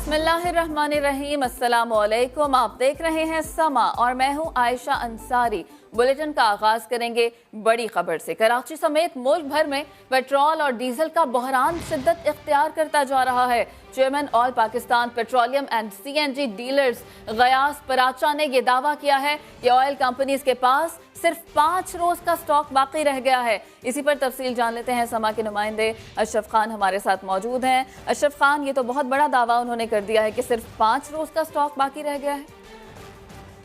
बिस्मिल्लाहिर्रहमानिर्रहीम, अस्सलाम वालेकुम। आप देख रहे हैं समा और मैं हूं आयशा अंसारी। बुलेटिन का आगाज करेंगे बड़ी खबर से। कराची समेत मुल्क भर में पेट्रोल और डीजल का बहरान शिद्दत इख्तियार करता जा रहा है। Chairman all Pakistan petroleum and CNG dealers Ghayas Paracha ने यह दावा किया है कि ऑयल कंपनीज के पास सिर्फ 5 रोज का स्टॉक बाकी रह गया है। इसी पर तफसील जान लेते हैं। समा के नुमाइंदे अशरफ खान हमारे साथ मौजूद हैं। अशरफ खान, ये तो बहुत बड़ा दावा उन्होंने कर दिया है कि सिर्फ 5 रोज का स्टॉक बाकी रह गया है।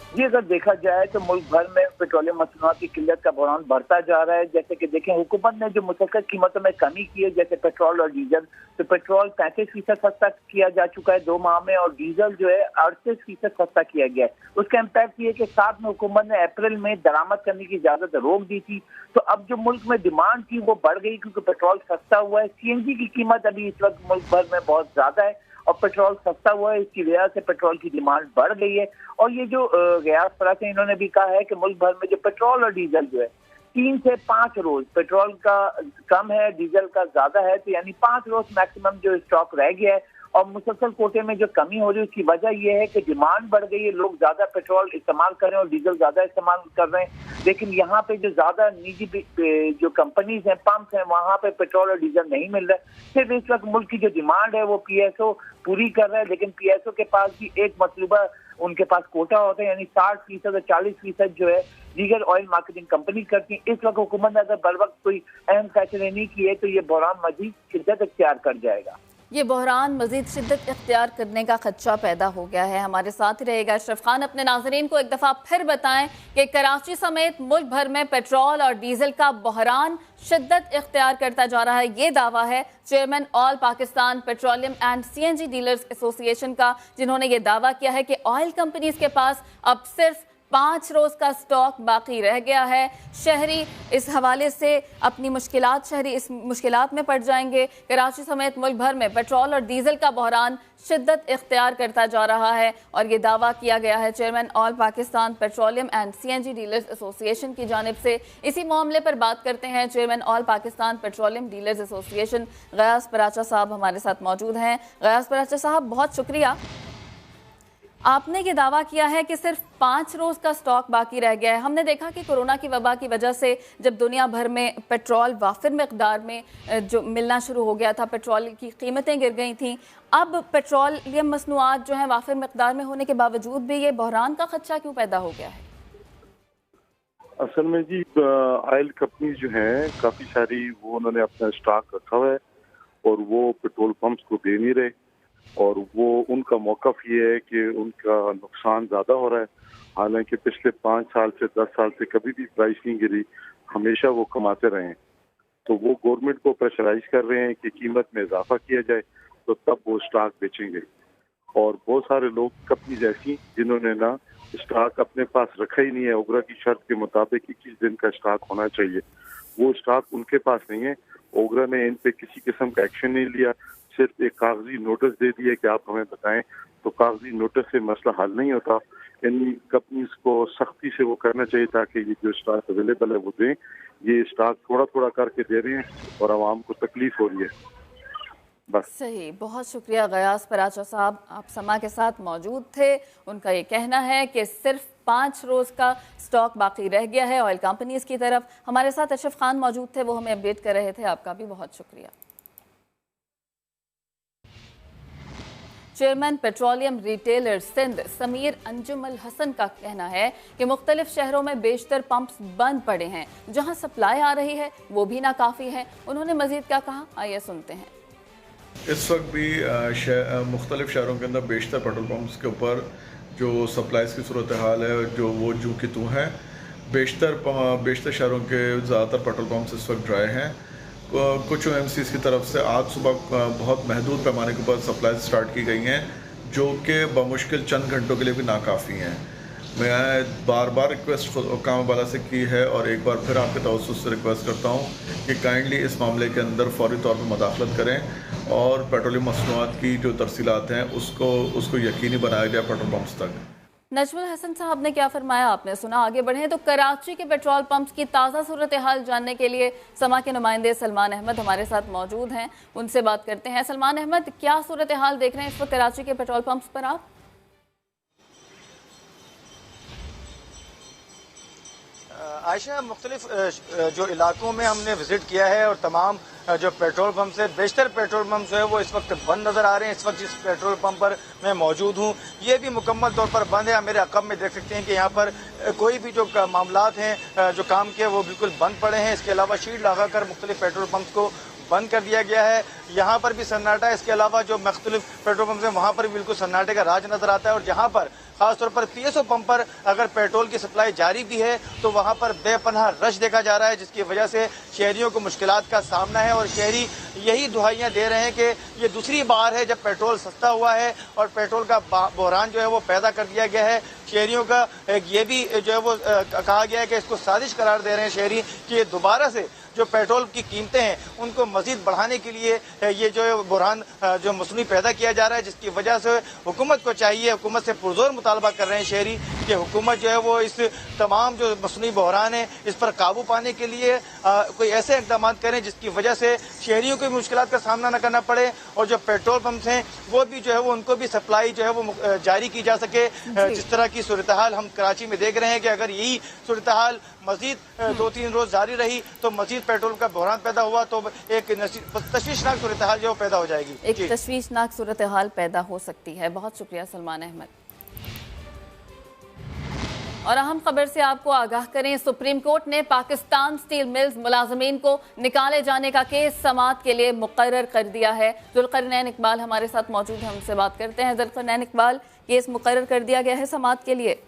जी, अगर देखा जाए तो मुल्क भर में पेट्रोलियम मसनूआत की किल्लत का बहरान बढ़ता जा रहा है। जैसे कि देखें, हुकूमत ने जो मुतअक्किद कीमतों में कमी की है, जैसे पेट्रोल और डीजल, तो पेट्रोल 35% सस्ता किया जा चुका है 2 माह में, और डीजल जो है 38% सस्ता किया गया है। उसका इम्पैक्ट ये है कि साथ में हुकूमत ने अप्रैल में दरामद करने की इजाजत रोक दी थी, तो अब जो मुल्क में डिमांड थी वो बढ़ गई क्योंकि पेट्रोल सस्ता हुआ है। सीएनजी की कीमत अभी इस वक्त मुल्क भर में बहुत ज्यादा है और पेट्रोल सस्ता हुआ है, इसकी वजह से पेट्रोल की डिमांड बढ़ गई है। और ये जो गयास पराचा है, इन्होंने भी कहा है कि मुल्क भर में जो पेट्रोल और डीजल जो है 3 से 5 रोज, पेट्रोल का कम है, डीजल का ज्यादा है, तो यानी 5 रोज मैक्सिमम जो स्टॉक रह गया है। और मुसलसल कोटे में जो कमी हो रही है उसकी वजह यह है कि डिमांड बढ़ गई है, लोग ज्यादा पेट्रोल इस्तेमाल कर रहे हैं और डीजल ज्यादा इस्तेमाल कर रहे हैं। लेकिन यहाँ पे जो ज्यादा निजी जो कंपनीज हैं, पंप्स हैं, वहाँ पे पेट्रोल और डीजल नहीं मिल रहा है। सिर्फ इस वक्त मुल्क की जो डिमांड है वो पीएसओ पूरी कर रहा है, लेकिन पीएसओ के पास भी एक मतलूबा उनके पास कोटा होता है, यानी 60% और 40% जो है दीगर ऑयल मार्केटिंग कंपनी करती है। इस वक्त हुकूमत ने अगर बर वक्त कोई अहम फैसले नहीं किए तो ये बहरान मजीद शिद्दत इख्तियार कर जाएगा। ये बहरान मजीद शिद्दत इख्तियार करने का खदशा पैदा हो गया है। हमारे साथ ही रहेगा अशरफ खान। अपने नाजरीन को एक दफ़ा फिर बताएं कि कराची समेत मुल्क भर में पेट्रोल और डीजल का बहरान शिद्दत इख्तियार करता जा रहा है। ये दावा है chairman all Pakistan petroleum and CNG dealers association का, जिन्होंने ये दावा किया है कि ऑयल कंपनीज के पास अब सिर्फ 5 रोज का स्टॉक बाकी रह गया है। शहरी इस हवाले से अपनी शहरी इस मुश्किलात में पड़ जाएंगे। कराची समेत मुल्क भर में पेट्रोल और डीजल का बहरान शिद्दत इख्तियार करता जा रहा है और ये दावा किया गया है chairman all Pakistan petroleum and CNG dealers association की जानिब से। इसी मामले पर बात करते हैं। Chairman all Pakistan petroleum dealers association Ghayas Paracha sahib हमारे साथ मौजूद हैं। गयास पराचा साहब, बहुत शुक्रिया। आपने ये दावा किया है कि सिर्फ 5 रोज का स्टॉक बाकी रह गया है। हमने देखा कि कोरोना की वबा की वजह से जब दुनिया भर में पेट्रोल वाफिर मकदार में जो मिलना शुरू हो गया था, पेट्रोल की कीमतें गिर गई थी। अब पेट्रोलियम मसनूआत जो हैं वाफिर मकदार में होने के बावजूद भी ये बहरान का खदशा क्यों पैदा हो गया है? असल में जी, ऑयल कंपनी जो हैं काफ़ी सारी वो उन्होंने अपना स्टॉक रखा हुआ है और वो पेट्रोल पंप्स को दे नहीं रहे, और वो उनका मौक़िफ़ ये है कि उनका नुकसान ज़्यादा हो रहा है। हालांकि पिछले 5 साल से 10 साल से कभी भी प्राइस नहीं गिरी, हमेशा वो कमाते रहे हैं। तो वो गवर्नमेंट को प्रेशराइज कर रहे हैं कि कीमत में इजाफा किया जाए तो तब वो स्टॉक बेचेंगे। और बहुत सारे लोग कंपनीज ऐसी जिन्होंने ना स्टॉक अपने पास रखा ही नहीं है। ओगरा की शर्त के मुताबिक 21 दिन का स्टॉक होना चाहिए, वो स्टॉक उनके पास नहीं है। ओगरा ने इन पे किसी किस्म का एक्शन नहीं लिया, सिर्फ एक कागजी नोटिस दे दिया कि आप हमें बताएं। तो कागजी नोटिस से मसला हल नहीं होता। इन कंपनीज को सख्ती से वो करना चाहिए ताकि ये जो स्टॉक अवेलेबल है वो दें। ये स्टॉक थोड़ा थोड़ा करके दे रहे हैं और आवाम को तकलीफ हो रही है। बस सही, बहुत शुक्रिया गयास पराचा साहब, आप समा के साथ मौजूद थे। उनका ये कहना है कि सिर्फ 5 रोज का स्टॉक बाकी रह गया है ऑयल कंपनीज की तरफ। हमारे साथ अशरफ खान मौजूद थे, वो हमें अपडेट कर रहे थे। आपका भी बहुत शुक्रिया। Chairman petroleum retailer Sindh Sameer अंजुमल हसन का कहना है कि मुख्तलिफ शहरों में बेशतर पंप्स बंद पड़े हैं, जहां सप्लाई आ रही है वो भी नाकाफी है। उन्होंने मजीद क्या कहा, आइए सुनते हैं। इस वक्त भी मुख्तलिफ शहरों के अंदर बेशतर पेट्रोल पंप्स के ऊपर जो सप्लाईज की सूरत हाल है जो वो जू की तू है। बेशतर शहरों के ज़्यादातर पेट्रोल पंप्स इस वक्त ड्राई हैं। कुछ OMCs की तरफ से आज सुबह बहुत महदूद पैमाने के ऊपर सप्लाई स्टार्ट की गई हैं, जो कि बमुश्किल चंद घंटों के लिए भी नाकाफ़ी हैं। मैं बार बार रिक्वेस्ट हुक्काम वाला से की है और एक बार फिर आपके तवज्जुह से रिक्वेस्ट करता हूँ कि काइंडली इस मामले के अंदर फौरी तौर पर मदाखलत करें और पेट्रोलियम मसनूआत की जो तरसीलात हैं उसको यकीनी बनाया जाए पेट्रोल पंप्स तक। नजमुल हसन साहब ने क्या फरमाया आपने सुना। आगे बढ़े तो कराची के पेट्रोल पंप्स की ताज़ा सूरत हाल जानने के लिए समा के नुमाइंदे सलमान अहमद हमारे साथ मौजूद हैं, उनसे बात करते हैं। सलमान अहमद, क्या सूरत हाल देख रहे हैं इस वक्त कराची के पेट्रोल पंप्स पर आप? आयशा, मुख्तलिफ जो इलाकों में हमने विजिट किया है और तमाम जो पेट्रोल पंप है, बेशतर पेट्रोल पंप जो है वो इस वक्त बंद नज़र आ रहे हैं। इस वक्त जिस पेट्रोल पंप पर मैं मौजूद हूँ ये भी मुकम्मल तौर पर बंद है। आप मेरे अक़ब में देख सकते हैं कि यहाँ पर कोई भी जो मामलात हैं जो काम के वो बिल्कुल बंद पड़े हैं। इसके अलावा शीट लगा कर मुख्तलिफ पेट्रोल पंप को बंद कर दिया गया है। यहाँ पर भी सन्नाटा है। इसके अलावा जो मुख्तलिफ पेट्रोल पंप हैं वहाँ पर भी बिल्कुल सन्नाटे का राज नज़र आता है। और जहाँ पर खासतौर पर पीएसओ पंप पर अगर पेट्रोल की सप्लाई जारी भी है तो वहाँ पर बेपनाह रश देखा जा रहा है, जिसकी वजह से शहरियों को मुश्किलात का सामना है। और शहरी यही दुहाइयाँ दे रहे हैं कि ये दूसरी बार है जब पेट्रोल सस्ता हुआ है और पेट्रोल का बहरान जो है वो पैदा कर दिया गया है। शहरियों का ये भी जो है वो कहा गया है कि इसको साजिश करार दे रहे हैं शहरी कि दोबारा से जो पेट्रोल की कीमतें हैं उनको मजीद बढ़ाने के लिए ये जो बुरहान जो मसनूई पैदा किया जा रहा है, जिसकी वजह से हुकूमत को चाहिए, हुकूमत से पुरजोर मुतालबा कर रहे हैं शहरी कि हुकूमत जो है वो इस तमाम जो मसनूई बहरान है इस पर काबू पाने के लिए कोई ऐसे इकदाम करें जिसकी वजह से शहरियों को भी मुश्किलात का सामना न करना पड़े और जो पेट्रोल पंप्स हैं वो भी जो है वो उनको भी सप्लाई जो है वो जारी की जा सके। जिस तरह की सूरत हाल हम कराची में देख रहे हैं कि अगर यही सूरत हाल मजीद 2-3 रोज जारी रही तो मजीद पेट्रोल का बहरान पैदा हुआ तो एक तशवीशनाक सूरत हाल जो पैदा हो जाएगी। एक तशवीशनाक सूरत हाल पैदा हो सकती है। बहुत शुक्रिया सलमान अहमद। और अहम खबर से आपको आगाह करें, सुप्रीम कोर्ट ने पाकिस्तान स्टील मिल्स मुलाजमीन को निकाले जाने का केस समाअत के लिए मुकर्रर कर दिया है। जुल्करनैन इकबाल हमारे साथ मौजूद हैं, उनसे बात करते हैं। जुल्करनैन इकबाल, केस मुकर्रर कर दिया गया है समाअत के लिए?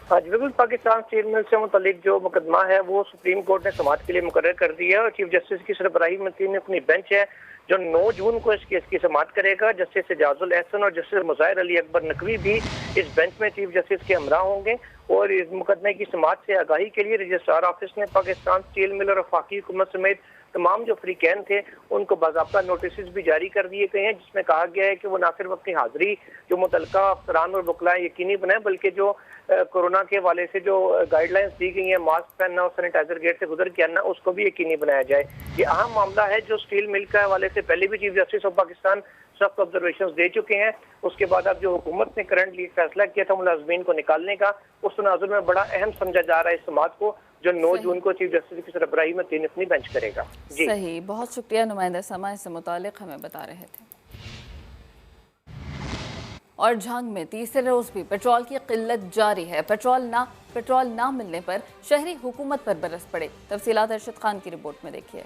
हाँ जी बिल्कुल, पाकिस्तान स्टील मिल से मुतल्लिक जो मुकदमा है वो सुप्रीम कोर्ट ने समाअत के लिए मुकर्रर कर दिया है और चीफ जस्टिस की सरबराही में तीन अपनी बेंच है जो 9 जून को इस केस की समाअत करेगा। जस्टिस एजाजुल एहसन और जस्टिस मुज़ाहिर अली अकबर नकवी भी इस बेंच में चीफ जस्टिस के हमरा होंगे और इस मुकदमे की समाअत से आगाही के लिए रजिस्ट्रार ऑफिस ने पाकिस्तान स्टील मिल और वफाकी हुकूमत समेत तमाम जो फरीकैन थे उनको बाज़ाब्ता नोटिस भी जारी कर दिए गए हैं, जिसमें कहा गया है कि वो न सिर्फ अपनी हाजिरी जो मुतल्लिका अफसरान और वकलाएं यकीनी बनाएं बल्कि जो कोरोना के हवाले से जो गाइडलाइंस दी गई हैं, मास्क पहनना और सैनिटाइजर गेट से गुजर के आना, उसको भी यकीनी बनाया जाए। ये अहम मामला है जो स्टील मिल के हवाले से पहले भी चीफ जस्टिस ऑफ पाकिस्तान सख्त ऑब्जर्वेशन दे चुके हैं। उसके बाद अब जो हुकूमत ने करंटली फैसला किया था मुलाजमीन को निकालने का, उस तनाजुर में बड़ा अहम समझा जा रहा है इस समाअत को जो 9 जून को चीफ जस्टिस की सरबराही में तीन अपनी बेंच करेगा। जी सही, बहुत शुक्रिया नुमाइंदा समा इससे मुतालिक हमें बता रहे थे। और झंग में तीसरे रोज भी पेट्रोल की किल्लत जारी है। पेट्रोल ना मिलने पर शहरी हुकूमत पर बरस पड़े। तफसीलात अरशद खान की रिपोर्ट में देखिए।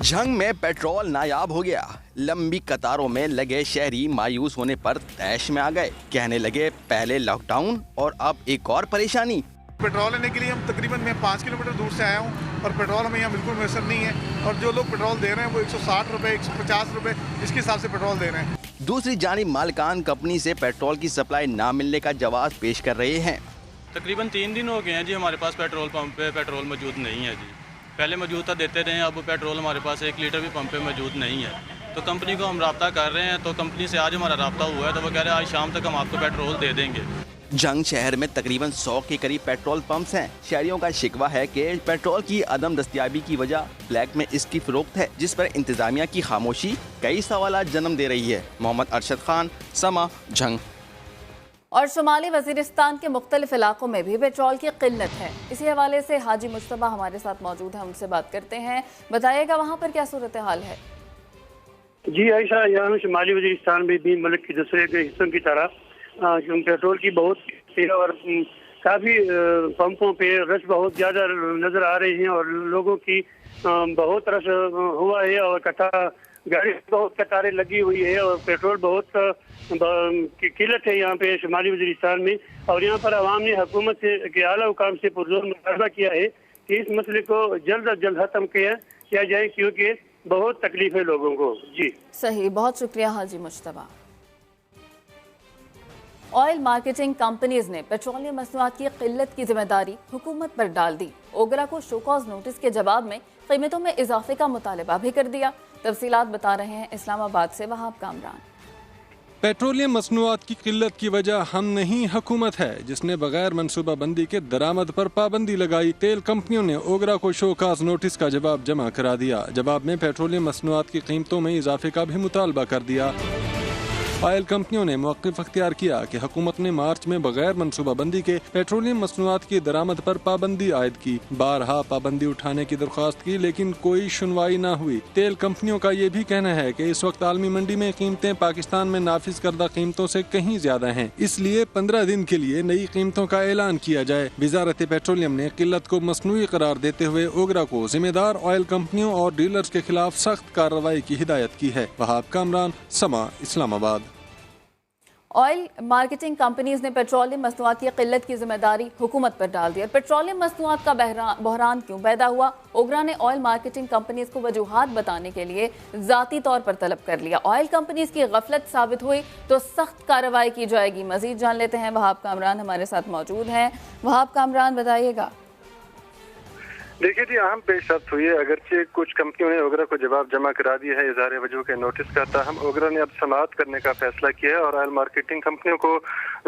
झंग में पेट्रोल नायाब हो गया। लंबी कतारों में लगे शहरी मायूस होने पर तैश में आ गए। कहने लगे पहले लॉकडाउन और अब एक और परेशानी। पेट्रोल लेने के लिए हम तकरीबन मैं 5 किलोमीटर दूर से आया हूँ और पेट्रोल हमें यहाँ बिल्कुल मैसर नहीं है और जो लोग पेट्रोल दे रहे हैं वो 160 रुपये 150 रुपये इसके हिसाब से पेट्रोल दे रहे हैं। दूसरी जानिब मालिकान कंपनी से पेट्रोल की सप्लाई ना मिलने का जवाब पेश कर रहे हैं। तकरीबन 3 दिन हो गए हैं जी हमारे पास पेट्रोल पंप पे पेट्रोल मौजूद नहीं है जी। पहले मौजूद था देते रहे, अब पेट्रोल हमारे पास 1 लीटर भी पंप पे मौजूद नहीं है। तो कंपनी को हम रब्ता कर रहे हैं, तो कंपनी से आज हमारा रब्ता हुआ है तो वो कह रहे हैं आज शाम तक हम आपको पेट्रोल दे देंगे। झंग शहर में तकरीबन 100 के करीब पेट्रोल पंप्स हैं। शहरियों का शिकवा है कि पेट्रोल की अदम दस्तयाबी की वजह ब्लैक में इसकी फरोख्त है, जिस पर इंतजामिया की खामोशी कई सवालात जन्म दे रही है। मोहम्मद अरशद खान, समा, झंग। और शुमाली वजीरिस्तान के मुख्तलिफ इलाकों में भी पेट्रोल की किल्लत है। इसी हवाले से हाजी मुस्तफा हमारे साथ मौजूद हैं, उनसे बात करते हैं। बताइएगा वहाँ पर क्या सूरत हाल है? जी आयशा, यहाँ शुमाली वजीरिस्तान में भी मुल्क के दूसरे के हिस्सों की तरह पेट्रोल की बहुत और काफ़ी पंपों पे रश बहुत ज़्यादा नज़र आ रही हैं और लोगों की बहुत रश हुआ है और गाड़ी बहुत कतारें लगी हुई है और पेट्रोल बहुत किल्लत है यहाँ पे शुमाली वजीरिस्तान में। और यहाँ पर अवाम ने हुकूमत से के आला हुकाम से पुरजोर मुतालबा किया है कि इस मसले को जल्द अज जल्द खत्म किया जाए क्योंकि बहुत तकलीफ है लोगों को। जी सही, बहुत शुक्रिया हाजी मुस्तफा। ऑयल मार्केटिंग कंपनीज ने पेट्रोलियम मसनूआत की किल्लत की जिम्मेदारी हुकूमत पर डाल दी। ओगरा को शोकॉज नोटिस के जवाब में कीमतों में इजाफे का मुतालबा भी कर दिया। तफसीलात बता रहे हैं इस्लामाबाद से वहाब कामरान। पेट्रोलियम मसनूआत की किल्लत की वजह हम नहीं हुकूमत है जिसने बगैर मनसूबा बंदी के दरामद पर पाबंदी लगाई। तेल कंपनियों ने ओगरा को शोकाज नोटिस का जवाब जमा करा दिया। जवाब में पेट्रोलियम मसनूआत की कीमतों में इजाफे का भी मुतालबा कर दिया। ऑयल कंपनियों ने मौक़िफ़ अख्तियार किया कि हुकूमत ने मार्च में बगैर मनसूबा बंदी के पेट्रोलियम मसनूआत की दरामद पर पाबंदी आयद की। बारहा पाबंदी उठाने की दरख्वास्त की लेकिन कोई सुनवाई न हुई। तेल कंपनियों का ये भी कहना है कि इस वक्त आलमी मंडी में कीमतें पाकिस्तान में नाफिज करदा कीमतों से कहीं ज्यादा हैं, इसलिए 15 दिन के लिए नई कीमतों का ऐलान किया जाए। वजारत पेट्रोलियम ने किल्लत को मसनूई करार देते हुए ओगरा को जिम्मेदार ऑयल कंपनियों और डीलर्स के खिलाफ सख्त कार्रवाई की हिदायत की है। वहाब कामरान, समा, इस्लामाबाद। ऑयल मार्केटिंग कंपनीज ने पेट्रोलियम मसनूआत की किल्लत की जिम्मेदारी हुकूमत पर डाल दी। पेट्रोलियम मसनूआत का बहरान क्यों पैदा हुआ? ओगरा ने ऑयल मार्केटिंग कंपनीज को वजूहात बताने के लिए ज़ाती तौर पर तलब कर लिया। ऑयल कंपनीज की गफलत साबित हुई तो सख्त कार्रवाई की जाएगी। मजीद जान लेते हैं, वहाब कामरान हमारे साथ मौजूद हैं। वहाब कामरान, बताइएगा। देखिए जी, अहम पेशरफ्त हुई है। अगरचे कुछ कंपनियों ने ओगरा को जवाब जमा करा दिया है इज़हार वजह के नोटिस का, ताहम ओगरा ने अब समाअत करने का फैसला किया है और ऑयल मार्केटिंग कंपनियों को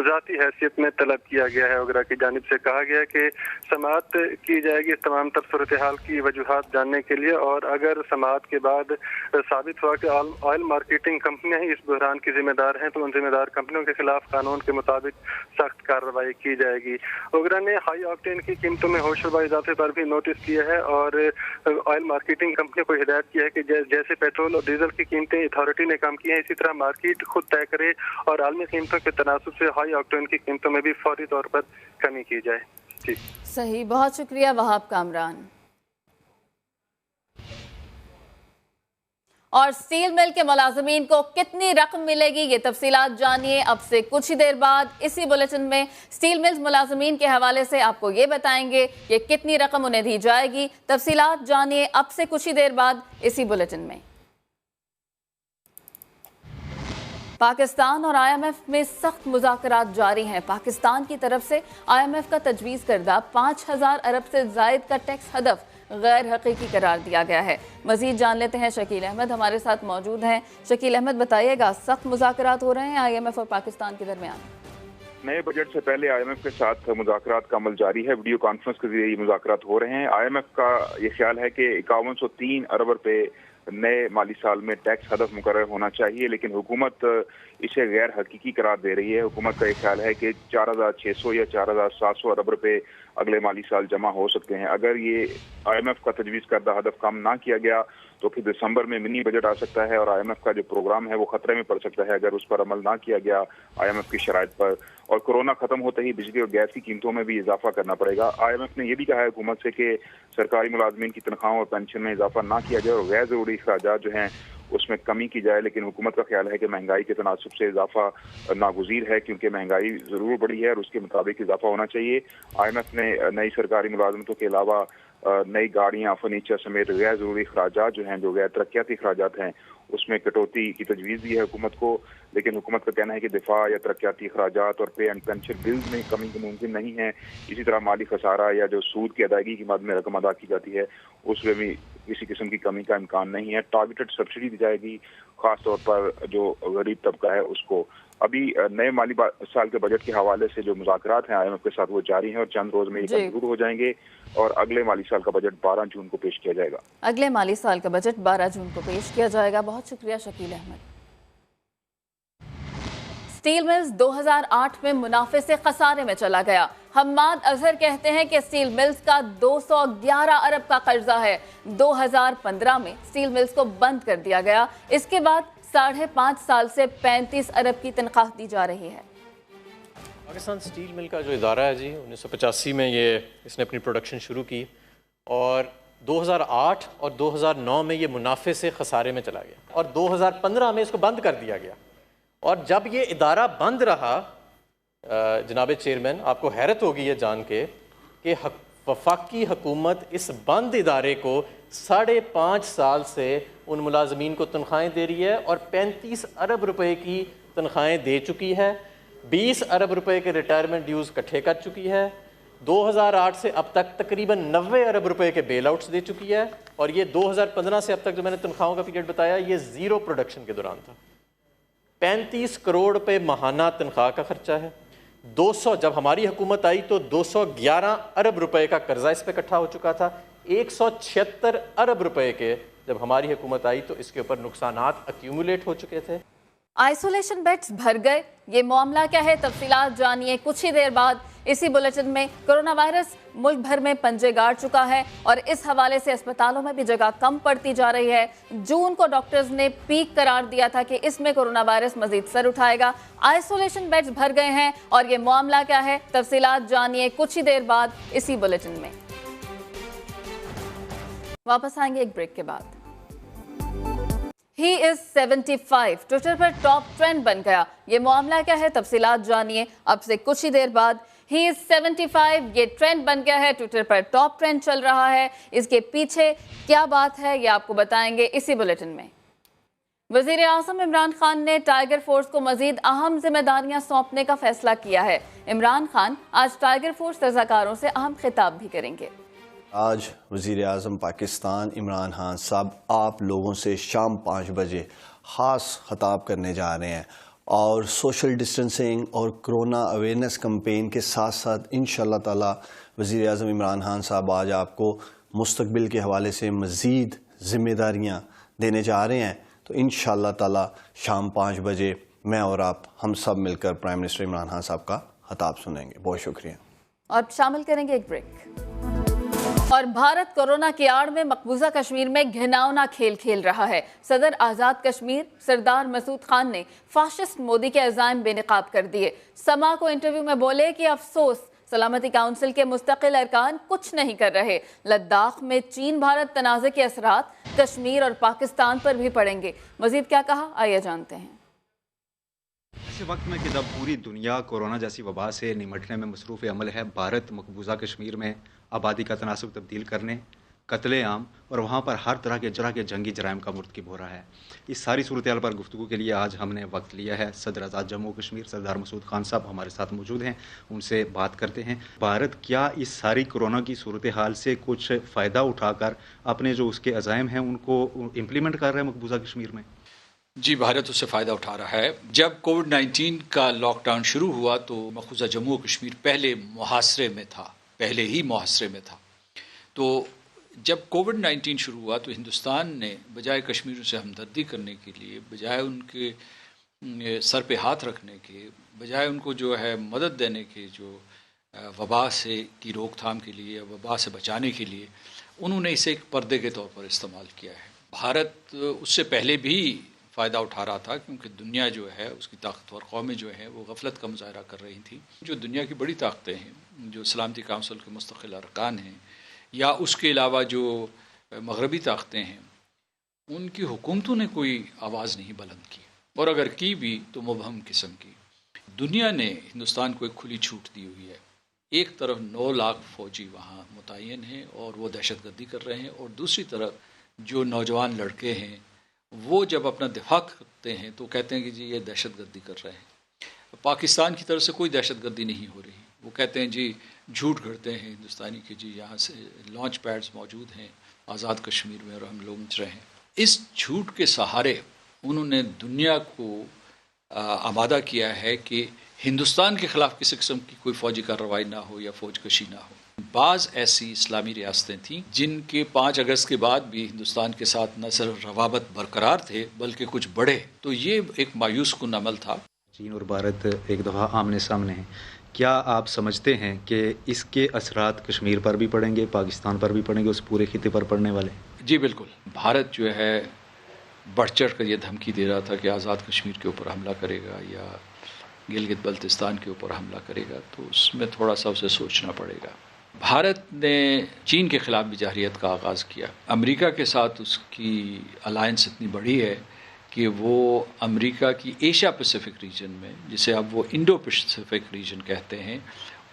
ज़ाती हैसियत में तलब किया गया है। ओगरा की जानिब से कहा गया है कि समाअत की जाएगी इस तमाम तर सूरत हाल की वजूहात जानने के लिए, और अगर समाअत के बाद साबित हुआ कि ऑयल मार्केटिंग कंपनियाँ ही इस बहरान की जिम्मेदार हैं तो उन जिम्मेदार कंपनियों के खिलाफ कानून के मुताबिक सख्त कार्रवाई की जाएगी। ओगरा ने हाई ऑक्टेन की कीमतों में होशरुबा इजाफे पर भी नोटिस किया है और ऑयल मार्केटिंग कंपनी को हिदायत किया है कि जैसे पेट्रोल और डीजल की कीमतें अथॉरिटी ने कम की हैं, इसी तरह मार्केट खुद तय करे और आलमी कीमतों के तनासुब से हाई ऑक्टेन की कीमतों में भी फौरी तौर पर कमी की जाए। जी सही, बहुत शुक्रिया वहाब कामरान। और स्टील मिल के मुलाजमीन को कितनी रकम मिलेगी, ये तफसीलात जानिए अब से कुछ ही देर बाद इसी बुलेटिन में। स्टील मिल्स मुलाजमीन के हवाले से आपको ये बताएंगे कि कितनी रकम उन्हें दी जाएगी। तफसीलात जानिए अब से कुछ ही देर बाद इसी बुलेटिन में। पाकिस्तान और IMF में सख्त मुज़ाकरात जारी हैं। पाकिस्तान की तरफ से IMF का तजवीज़ करदा 5000 अरब से ज़ायद का टैक्स हदफ गैर हकीकी करार दिया गया है। मजीद जान लेते हैं, शकील अहमद हमारे साथ मौजूद हैं। शकील अहमद, बताइएगा, सख्त मुज़ाकरात हो रहे हैं IMF और पाकिस्तान के दरमियान? नए बजट से पहले IMF के साथ मुज़ाकरात का अमल जारी है। वीडियो कॉन्फ्रेंस के जरिए मुज़ाकरात हो रहे हैं। IMF का ये ख्याल है कि 5103 अरब रुपए नए माली साल में टैक्स हदफ मुकर्रर होना चाहिए, लेकिन हुकूमत इसे गैर हकीकी करार दे रही है। हुकूमत का ये ख्याल है कि 4600 या 4700 अरब रुपए अगले माली साल जमा हो सकते हैं। अगर ये IMF का तजवीज़ करदा हदफ कम ना किया गया तो फिर दिसंबर में मिनी बजट आ सकता है और IMF का जो प्रोग्राम है वो खतरे में पड़ सकता है अगर उस पर अमल ना किया गया IMF की शराइत पर। और कोरोना खत्म होते ही बिजली और गैस की कीमतों में भी इजाफा करना पड़ेगा। IMF ने यह भी कहा है हुकूमत से कि सरकारी मुलाजमीन की तनख्वाहों और पेंशन में इजाफा ना किया जाए और गैर जरूरी अखराजात जो हैं उसमें कमी की जाए, लेकिन हुकूमत का ख्याल है कि महंगाई के तनासुब से इजाफा नागुज़ीर है क्योंकि महंगाई ज़रूर बढ़ी है और उसके मुताबिक इजाफा होना चाहिए। IMF ने नई सरकारी मुलाजमतों के अलावा नई गाड़ियाँ, फर्नीचर समेत गैर ज़रूरी अखराजात जो हैं, जो गैर तरक्याती अखराजात हैं, उसमें कटौती की तजवीज़ दी है हुकूमत को, लेकिन हुकूमत का कहना है कि दिफा या तरक्याती अखराजात और पे एंड पेंशन बिल्स में कमी मुमकिन नहीं है। इसी तरह माली खसारा या जो सूद की अदायगी की मद में रकम अदा की जाती है उसमें भी किसी किस्म की कमी का इम्कान नहीं है। टारगेटेड सब्सिडी दी जाएगी, खास तौर पर जो गरीब तबका है उसको। अभी नए माली साल के बजट के हवाले से जो मुज़ाकरात हैं IMF के साथ वो जारी हैं और चंद रोज में ये कंक्लूड हो जाएंगे और अगले माली साल का बजट 12 जून को पेश किया जाएगा। अगले माली साल का बजट 12 जून को पेश किया जाएगा। बहुत शुक्रिया शकील अहमद। स्टील मिल्स 2008 में मुनाफे से खसारे में चला गया। हम्माद अजहर कहते हैं कि स्टील मिल्स का 211 अरब का कर्जा है। 2015 में स्टील मिल्स को बंद कर दिया गया। इसके बाद 5.5 साल से 35 अरब की तनख्वाह दी जा रही है। पाकिस्तान स्टील मिल का जो इदारा है जी, 1985 में इसने अपनी प्रोडक्शन शुरू की और 2008 और 2009 में ये मुनाफे से खसारे में चला गया और 2015 में इसको बंद कर दिया गया। और जब ये इदारा बंद रहा, जनाब चेयरमैन, आपको हैरत होगी ये जान के कि वफाकी हुकूमत इस बंद इदारे को 5.5 साल से उन मुलाजमीन को तनख्वाहें दे रही है और 35 अरब रुपए की तनख्वाहें दे चुकी है। 20 अरब रुपए के रिटायरमेंट ड्यूज़ इकट्ठे कर चुकी है। 2008 से अब तक तकरीबन 90 अरब रुपए के बेल आउट्स दे चुकी है और ये 2015 से अब तक जो मैंने तनख्वाहों का पीरियड बताया ये ज़ीरो प्रोडक्शन के दौरान था। 35 करोड़ रुपए माहाना तनख्वाह का खर्चा है। 200 जब हमारी हुकूमत आई तो 211 अरब रुपए का कर्जा इस पे इकट्ठा हो चुका था। 176 अरब रुपए के जब हमारी हुकूमत आई तो इसके ऊपर नुकसानात अक्यूमुलेट हो चुके थे। आइसोलेशन बेड्स भर गए, ये मामला क्या है, तफसीलात जानिए कुछ ही देर बाद इसी बुलेटिन में। कोरोना वायरस मुल्क भर में पंजे गाड़ चुका है और इस हवाले से अस्पतालों में भी जगह कम पड़ती जा रही है। जून को डॉक्टर्स ने पीक करार दिया था कि इसमें कोरोना वायरस मजीद सर उठाएगा। आइसोलेशन बेड्स भर गए हैं और ये मामला क्या है, तफसीलात जानिए कुछ ही देर बाद इसी बुलेटिन में। वापस आएंगे एक ब्रेक के बाद। He is 75 ट्विटर पर टॉप ट्रेंड बन गया, ये मामला क्या है, तफसीलात जानिए अब से कुछ ही देर बाद। He is 75 ये ट्रेंड बन गया है, ट्विटर पर टॉप ट्रेंड चल रहा है। इसके पीछे क्या बात है ये आपको बताएंगे इसी बुलेटिन में। वज़ीर आज़म इमरान खान ने टाइगर फोर्स को मजीद अहम जिम्मेदारियां सौंपने का फैसला किया है। इमरान खान आज टाइगर फोर्स रज़ाकारों से अहम खिताब भी करेंगे। आज वज़ीर आज़म पाकिस्तान इमरान खान साहब आप लोगों से शाम 5 बजे ख़ास खिताब करने जा रहे हैं और सोशल डिस्टेंसिंग और कोरोना अवेयरनेस कैंपेन के साथ साथ इंशाअल्लाह ताला वज़ीर आज़म इमरान खान साहब आज आपको मुस्तकबिल के हवाले से मज़ीद ज़िम्मेदारियाँ देने जा रहे हैं। तो इंशाअल्लाह ताला शाम 5 बजे मैं और आप हम सब मिलकर प्राइम मिनिस्टर इमरान खान साहब का खिताब सुनेंगे। बहुत शुक्रिया। और शामिल करेंगे एक ब्रेक। और भारत कोरोना की आड़ में मकबूजा कश्मीर में घिनौना खेल खेल रहा है। सदर आज़ाद कश्मीर सरदार मसूद खान ने फाशिस्ट मोदी के अज़ाइम बेनकाब कर दिए। समा को इंटरव्यू में बोले कि अफसोस सलामती काउंसिल के मुस्तकिल अरकान कुछ नहीं कर रहे। लद्दाख में चीन भारत तनाज़े के असरात कश्मीर और पाकिस्तान पर भी पड़ेंगे। मजीद क्या कहा, आइए जानते हैं। ऐसे वक्त में कि जब पूरी दुनिया कोरोना जैसी वबा से निमटने में मसरूफ़ अमल है, भारत मकबूजा कश्मीर में आबादी का तनासब तब्दील करने, कत्ले-आम और वहाँ पर हर तरह के जंगी जराइम का मुर्तकिब हो रहा है। इस सारी सूरत हाल पर गुफ्तगू के लिए आज हमने वक्त लिया है। सदर आज़ाद जम्मू कश्मीर सरदार मसूद खान साहब हमारे साथ मौजूद हैं, उनसे बात करते हैं। भारत क्या इस सारी कोरोना की सूरत हाल से कुछ फ़ायदा उठाकर अपने जो उसके अज़ाइम हैं उनको इम्प्लीमेंट कर रहे हैं मकबूजा कश्मीर में? जी, भारत उससे फ़ायदा उठा रहा है। जब कोविड-19 का लॉकडाउन शुरू हुआ तो मकबूजा जम्मू कश्मीर पहले ही मुहासरे में था। तो जब कोविड-19 शुरू हुआ तो हिंदुस्तान ने बजाय कश्मीरियों से हमदर्दी करने के लिए, बजाय उनके सर पे हाथ रखने के, बजाय उनको जो है मदद देने के, जो वबा से की रोकथाम के लिए, वबा से बचाने के लिए, उन्होंने इसे एक पर्दे के तौर पर इस्तेमाल किया है। भारत उससे पहले भी फ़ायदा उठा रहा था क्योंकि दुनिया जो है उसकी ताकतवर कौमें जो हैं वो गफलत का मुजाहरा कर रही थी। जो दुनिया की बड़ी ताकतें हैं, जो सलामती काउंसिल के मुस्तकिल अरकान हैं या उसके अलावा जो मगरबी ताकतें हैं, उनकी हुकूमतों ने कोई आवाज़ नहीं बुलंद की, और अगर की भी तो मुबहम किस्म की। दुनिया ने हिंदुस्तान को एक खुली छूट दी हुई है। एक तरफ 9 लाख फ़ौजी वहाँ मुतय्यन हैं और वो दहशतगर्दी कर रहे हैं, और दूसरी तरफ जो नौजवान लड़के हैं वो जब अपना दिफा करते हैं तो कहते हैं कि जी ये दहशतगर्दी कर रहे हैं। पाकिस्तान की तरफ से कोई दहशतगर्दी नहीं हो रही। वो कहते हैं जी झूठ गढ़ते हैं हिंदुस्तानी के, जी यहाँ से लॉन्च पैड्स मौजूद हैं आज़ाद कश्मीर में और हम लोग रहे हैं। इस झूठ के सहारे उन्होंने दुनिया को आमादा किया है कि हिंदुस्तान के ख़िलाफ़ किसी किस्म की कोई फ़ौजी कार्रवाई ना हो या फ़ौज कशी ना हो। बाज़ ऐसी इस्लामी रियासतें थीं जिनके 5 अगस्त के बाद भी हिंदुस्तान के साथ न सिर्फ रवाबत बरकरार थे बल्कि कुछ बढ़े। तो ये एक मायूस कुन अमल था। चीन और भारत एक दफ़ा आमने सामने हैं। क्या आप समझते हैं कि इसके असरात कश्मीर पर भी पड़ेंगे, पाकिस्तान पर भी पड़ेंगे, उस पूरे खिते पर पड़ने वाले? जी बिल्कुल। भारत जो है बढ़ चढ़ कर ये धमकी दे रहा था कि आज़ाद कश्मीर के ऊपर हमला करेगा या गिलगित बल्तिस्तान के ऊपर हमला करेगा, तो उसमें थोड़ा सा उसे सोचना पड़ेगा। भारत ने चीन के ख़िलाफ़ भी जारहियत का आगाज़ किया। अमेरिका के साथ उसकी अलायंस इतनी बड़ी है कि वो अमेरिका की एशिया पैसिफिक रीजन में, जिसे अब वो इंडो पैसिफिक रीजन कहते हैं,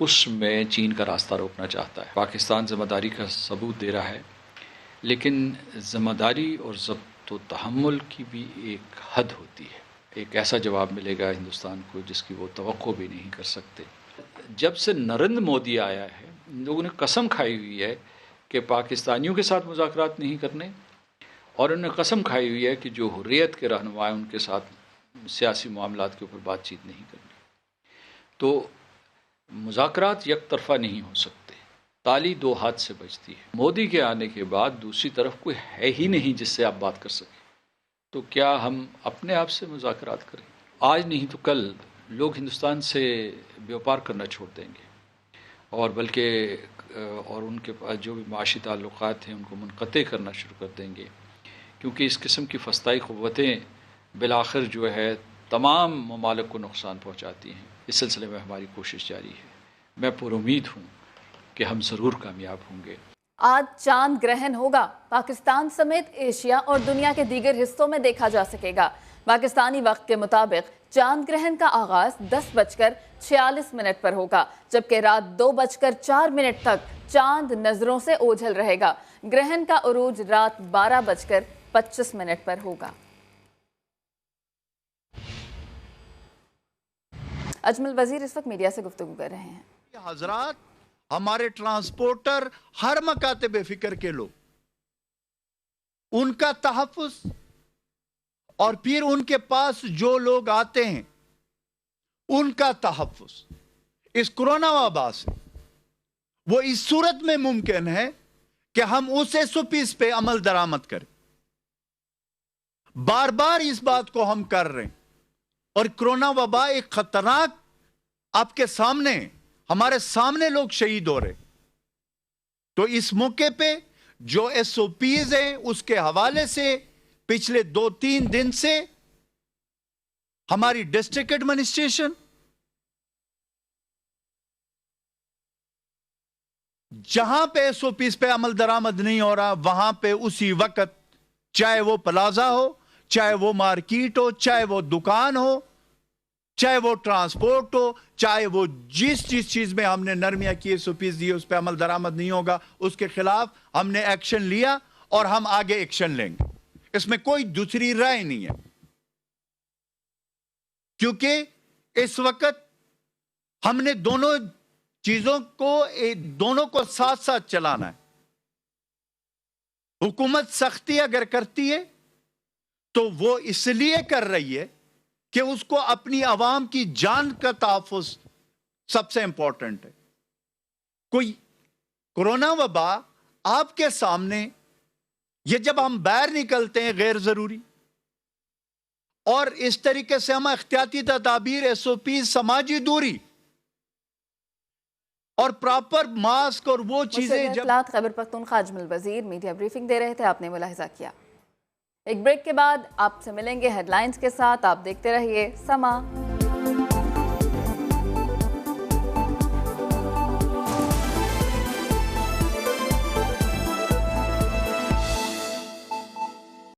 उसमें चीन का रास्ता रोकना चाहता है। पाकिस्तान ज़िम्मेदारी का सबूत दे रहा है, लेकिन ज़िम्मेदारी और ज़ब्त व तहम्मुल की भी एक हद होती है। एक ऐसा जवाब मिलेगा हिंदुस्तान को जिसकी वो तवक्को भी नहीं कर सकते। जब से नरेंद्र मोदी आया है, इन लोगों ने कसम खाई हुई है कि पाकिस्तानियों के साथ मुज़ाकरात नहीं करने, और उन्होंने कसम खाई हुई है कि जो हुर्रियत के रहनुमा उनके साथ सियासी मामलात के ऊपर बातचीत नहीं करनी। तो मुज़ाकरात एक तरफ़ा नहीं हो सकते, ताली दो हाथ से बजती है। मोदी के आने के बाद दूसरी तरफ कोई है ही नहीं जिससे आप बात कर सकें, तो क्या हम अपने आप से मुज़ाकरात करें? आज नहीं तो कल लोग हिंदुस्तान से व्यापार करना छोड़ देंगे और बल्कि और उनके पास जो भी माशी ताल्लुक़ात हैं उनको मुनक़ते करना शुरू कर देंगे, क्योंकि इस किस्म की फस्ताई क़ुव्वतें बिलाखिर जो है तमाम ममालिक को नुकसान पहुँचाती हैं। इस सिलसिले में हमारी कोशिश जारी है। मैं पुरुमीद हूँ कि हम ज़रूर कामयाब होंगे। आज चांद ग्रहण होगा। पाकिस्तान समेत एशिया और दुनिया के दीगर हिस्सों में देखा जा सकेगा। पाकिस्तानी वक्त के मुताबिक चांद ग्रहण का आगाज 10:46 पर होगा, जबकि रात 2:04 तक चांद नजरों से ओझल रहेगा। ग्रहण का उरूज रात 12:25 पर होगा। अजमल वजीर इस वक्त मीडिया से गुफ्तगू कर रहे हैं। हजरात, हमारे ट्रांसपोर्टर हर मकाते बेफिक्र के लोग, उनका तहफ़्फ़ुज़ और फिर उनके पास जो लोग आते हैं उनका तहफ़्फ़ुज़ इस कोरोना वबा से वो इस सूरत में मुमकिन है कि हम उस SOPs पे अमल दरामद करें। बार बार इस बात को हम कर रहे हैं और कोरोना वबा एक खतरनाक आपके सामने, हमारे सामने लोग शहीद हो रहे। तो इस मौके पे जो SOPs हैं उसके हवाले से पिछले 2-3 दिन से हमारी डिस्ट्रिक्ट एडमिनिस्ट्रेशन जहां पे SOPs पे अमल दरामद नहीं हो रहा, वहां पे उसी वक्त, चाहे वो प्लाजा हो, चाहे वो मार्केट हो, चाहे वो दुकान हो, चाहे वो ट्रांसपोर्ट हो, चाहे वो जिस चीज में हमने नरमियां की SOPs दी उस पे अमल दरामद नहीं होगा, उसके खिलाफ हमने एक्शन लिया और हम आगे एक्शन लेंगे। इसमें कोई दूसरी राय नहीं है, क्योंकि इस वक्त हमने दोनों चीजों को साथ साथ चलाना है। हुकूमत सख्ती अगर करती है तो वो इसलिए कर रही है कि उसको अपनी आवाम की जान का तहफ़्फ़ुज़ सबसे इंपॉर्टेंट है। कोई कोरोना वबा आपके सामने, ये जब हम बाहर निकलते हैं गैर जरूरी और इस तरीके से हम एहतियाती तदाबीर SOP, समाजी दूरी और प्रॉपर मास्क और वो चीजें जब खैबर पख्तूनख्वा अजमल वजीर मीडिया ब्रीफिंग दे रहे थे, आपने मुलाहिजा किया। एक ब्रेक के बाद आपसे मिलेंगे हेडलाइंस के साथ। आप देखते रहिए समा।